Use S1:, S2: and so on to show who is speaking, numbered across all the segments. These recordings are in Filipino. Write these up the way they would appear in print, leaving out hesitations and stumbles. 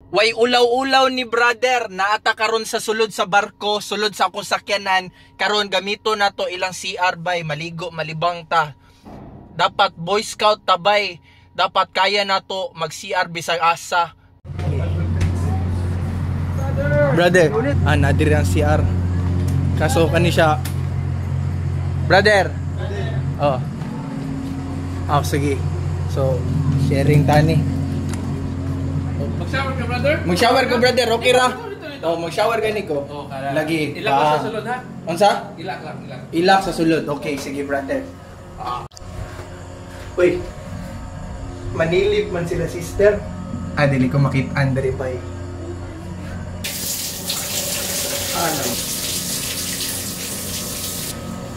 S1: Way ulaw-ulaw ni brother, naata karon sa sulod sa barko, sulod sa akong sakyanan, karon gamito na to ilang CR bay, maligo, malibang ta. Dapat Boy Scout tabay, dapat kaya na to mag-CR bisag asa. Brother, nadir ang CR. Kaso kani siya. Brother. Oh. Sige. So, sharing tani.
S2: Mag-shower ka, brother?
S1: Mag-shower ka, brother. Okay ra? Mag-shower ka niko. Lagi.
S2: Ilak ko sa sulod, ha?
S1: Unsa?
S2: Ilak lang, ilak.
S1: Ilak sa sulod. Okay, sige, brother. Uy. Manilip man sila, sister. Dili ko makita diri bay.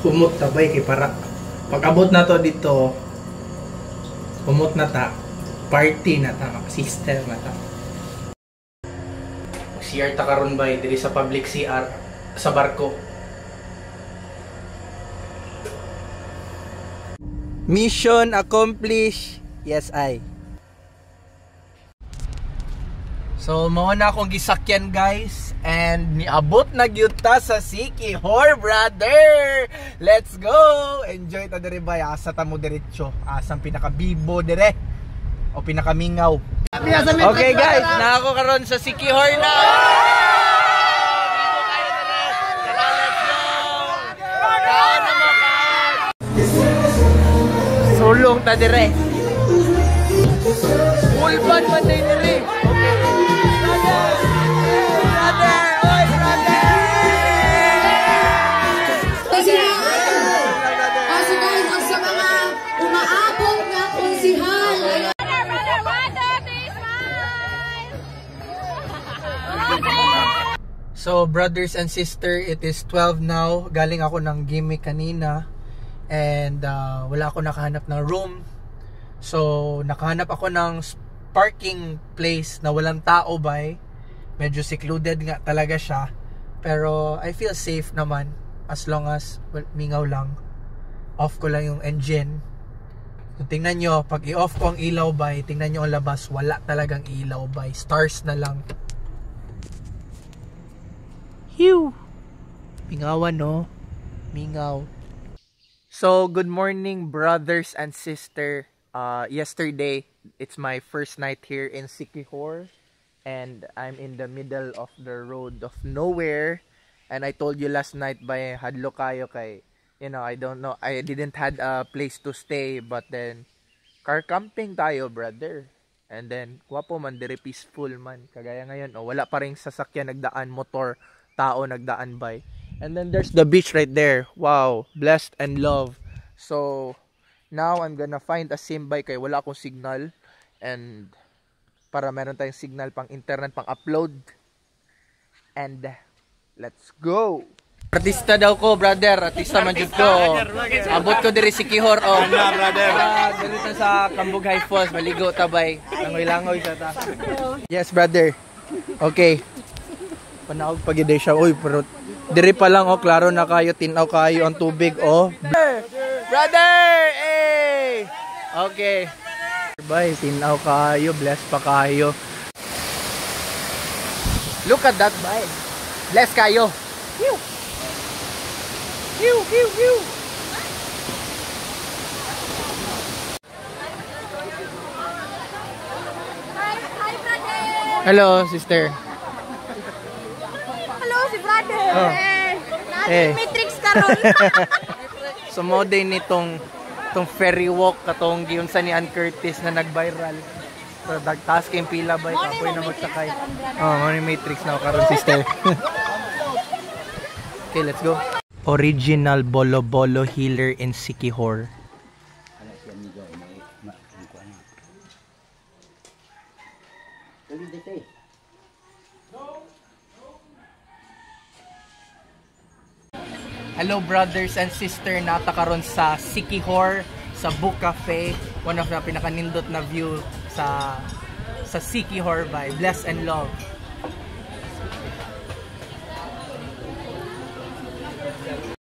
S1: Humot ta bay kay para pag-abot na to dito. Humot na ta. Party na ta, sister na ta. CR ta karon bay diri sa public CR sa barko. Mission accomplished. Yes, I. So, mao na akong gisakyan, guys. And niabot na gyud ta sa Siquijor, brother. Let's go. Enjoy ta diri bay. Asa ta mo diretso. Asang pinaka-bibo dire. O pinaka-mingaw. Okay, guys. Na ako karon sa Siquijor na. Bibo kayo dire. Let's go. Kaon na mo, kaon. Sulong ta dire. Ulpan man din dire. So brothers and sister, it is 12 now. Galing ako ng gimmick kanina. And wala ako nakahanap ng room. So nakahanap ako ng parking place na walang tao bay. Medyo secluded nga talaga siya. Pero I feel safe naman. As long as mingaw lang. Off ko lang yung engine. Kung tingnan nyo, pag i-off ko ang ilaw bay, tingnan nyo ang labas, wala talagang ilaw bay. Stars na lang. Hew! Mingawan, no? Mingaw. So, good morning, brothers and sister. Yesterday, it's my first night here in Siquijor. And I'm in the middle of the road of nowhere. And I told you last night by hadlo kayo kay, you know, I don't know, I didn't had a place to stay. But then, car camping tayo, brother. And then, wapo man, dire peaceful man. Kagaya ngayon, wala pa rin sasakyan nagdaan, motor, tao nagdaan by. And then there's the beach right there. Wow, blessed and love. So now I'm gonna find a SIM bike kay wala akong signal, and para meron tayong signal pang internet, pang upload. And let's go. Artista daw ko, brother. Artista man jud ko. Abot ko diri Siquijor, brother. Dito sa Cambughay Falls, maligo tabay. Langoy-langoy sa ta. Yes, brother. Okay. Panaog pagide siya. Uy, pero diri pa lang, klaro na kayo, tinaw kayo ang tubig, Brother! Hey! Okay. Bye, tinaw kayo, bless pa kayo. Look at that, bye. Bless kayo. Pew! Pew, pew, pew! Hello, sister.
S3: Matrix karon.
S1: So mo din nitong ferry walk katong giunsa ni Ann Curtis na nag-viral. So dagtas kay pila bay kapoy na magsakay. Mo ni Matrix na karon, sister. Okay, let's go. Original Bolo Bolo healer in Siquijor. Hello brothers and sister, nata karon sa Siquijor, sa Book Cafe, one of the pinakanindot na view sa Siquijor by Bless and Love.